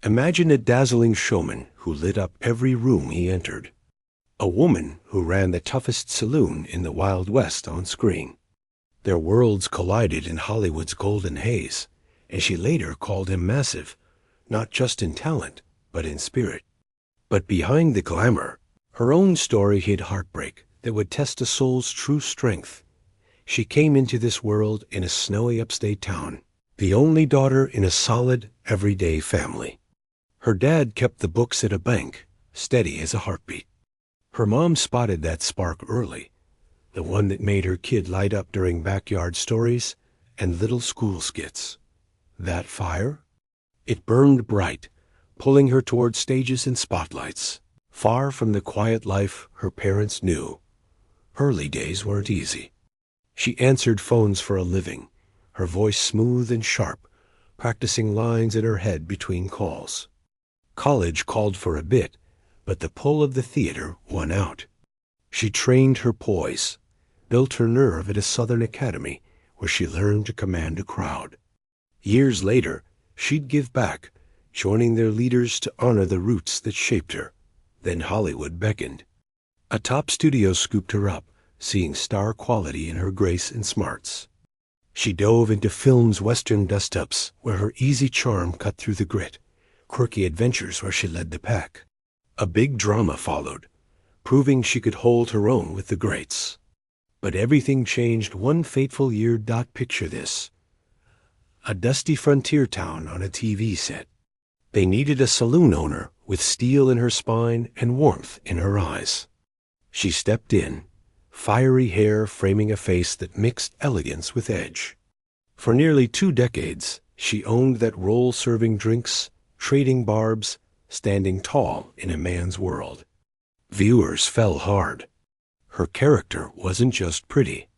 Imagine a dazzling showman who lit up every room he entered. A woman who ran the toughest saloon in the Wild West on screen. Their worlds collided in Hollywood's golden haze, and she later called him massive, not just in talent, but in spirit. But behind the glamour, her own story hid heartbreak that would test a soul's true strength. She came into this world in a snowy upstate town, the only daughter in a solid, everyday family. Her dad kept the books at a bank, steady as a heartbeat. Her mom spotted that spark early, the one that made her kid light up during backyard stories and little school skits. That fire? It burned bright, pulling her toward stages and spotlights, far from the quiet life her parents knew. Early days weren't easy. She answered phones for a living, her voice smooth and sharp, practicing lines in her head between calls. College called for a bit, but the pull of the theater won out. She trained her poise, built her nerve at a Southern academy where she learned to command a crowd. Years later, she'd give back, joining their leaders to honor the roots that shaped her. Then Hollywood beckoned. A top studio scooped her up, seeing star quality in her grace and smarts. She dove into film's Western dust-ups where her easy charm cut through the grit, quirky adventures where she led the pack. A big drama followed, proving she could hold her own with the greats. But everything changed one fateful year. Picture this. A dusty frontier town on a TV set. They needed a saloon owner with steel in her spine and warmth in her eyes. She stepped in, fiery hair framing a face that mixed elegance with edge. For nearly 2 decades, she owned that role, serving drinks, trading barbs, standing tall in a man's world. Viewers fell hard. Her character wasn't just pretty.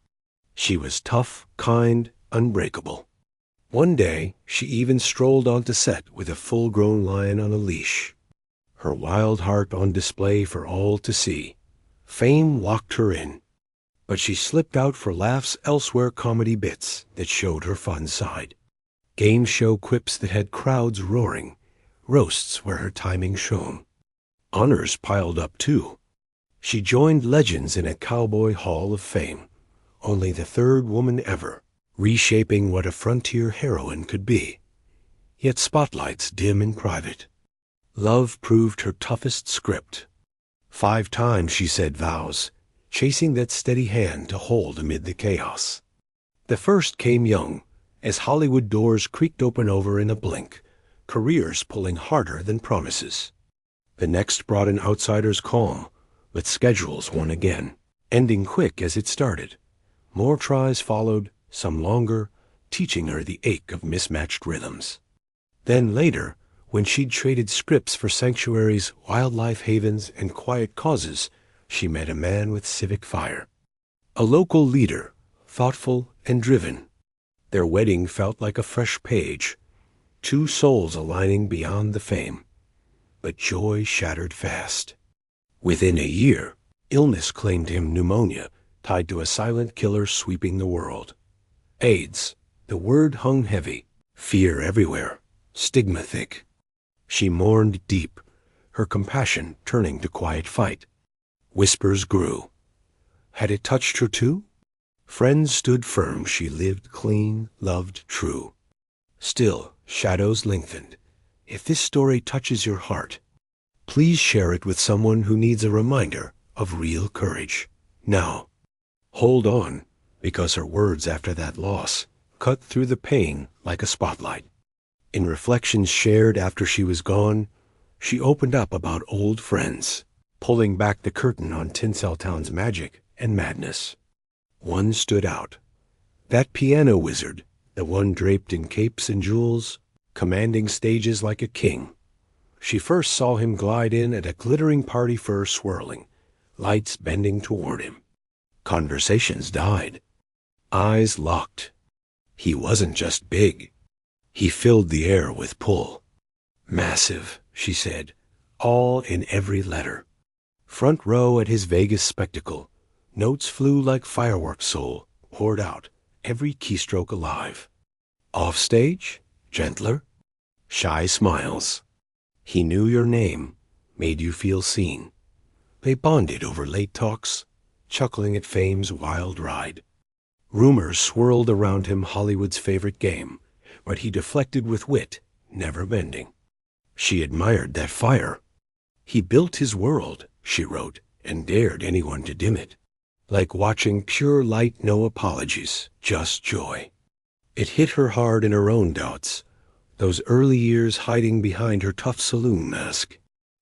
She was tough, kind, unbreakable. One day, she even strolled onto set with a full-grown lion on a leash, her wild heart on display for all to see. Fame locked her in, but she slipped out for laughs elsewhere, comedy bits that showed her fun side, game show quips that had crowds roaring, roasts where her timing shone. Honors piled up too. She joined legends in a cowboy hall of fame, only the 3rd woman ever, reshaping what a frontier heroine could be. Yet spotlights dim in private. Love proved her toughest script. 5 times she said vows, chasing that steady hand to hold amid the chaos. The first came young, as Hollywood doors creaked open over in a blink, careers pulling harder than promises. The next brought an outsider's calm, but schedules won again, ending quick as it started. More tries followed, some longer, teaching her the ache of mismatched rhythms. Then later, when she'd traded scripts for sanctuaries, wildlife havens, and quiet causes, she met a man with civic fire. A local leader, thoughtful and driven. Their wedding felt like a fresh page, 2 souls aligning beyond the fame. But joy shattered fast. Within a year, illness claimed him, pneumonia, tied to a silent killer sweeping the world. AIDS, the word hung heavy, fear everywhere, stigma thick. She mourned deep, her compassion turning to quiet fight. Whispers grew. Had it touched her too? Friends stood firm she lived clean, loved true. Still, shadows lengthened. If this story touches your heart, please share it with someone who needs a reminder of real courage. Now, hold on, because her words after that loss cut through the pain like a spotlight. In reflections shared after she was gone, she opened up about old friends, pulling back the curtain on Tinseltown's magic and madness. One stood out. That piano wizard, the one draped in capes and jewels, commanding stages like a king. She first saw him glide in at a glittering party, fur swirling, lights bending toward him. Conversations died. Eyes locked. He wasn't just big. He filled the air with pull. Massive, she said, all in every letter. Front row at his Vegas spectacle, notes flew like fireworks, soul poured out, every keystroke alive. Off stage, gentler, shy smiles. He knew your name, made you feel seen. They bonded over late talks, chuckling at fame's wild ride. Rumors swirled around him Hollywood's favorite game, but he deflected with wit, never bending. She admired that fire. He built his world, she wrote, and dared anyone to dim it. Like watching pure light, no apologies, just joy. It hit her hard in her own doubts, those early years hiding behind her tough saloon mask.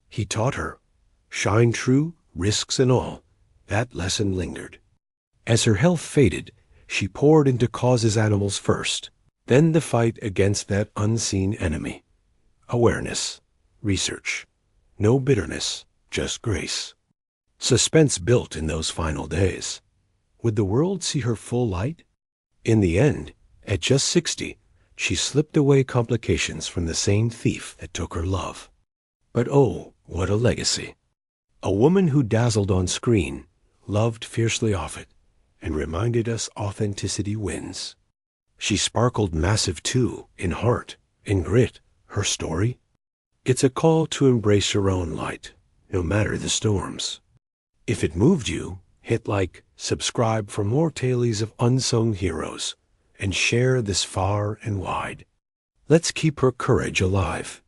He taught her, shine true, risks and all. That lesson lingered. As her health faded, she poured into causes animals first, then the fight against that unseen enemy. Awareness, research, no bitterness, just grace. Suspense built in those final days. Would the world see her full light? In the end, at just 60, she slipped away complications from the same thief that took her love. But oh, what a legacy. A woman who dazzled on screen, loved fiercely off it, and reminded us authenticity wins. She sparkled massive too, in heart, in grit. Her story? It's a call to embrace your own light, no matter the storms. If it moved you, hit like, subscribe for more tales of unsung heroes, and share this far and wide. Let's keep her courage alive.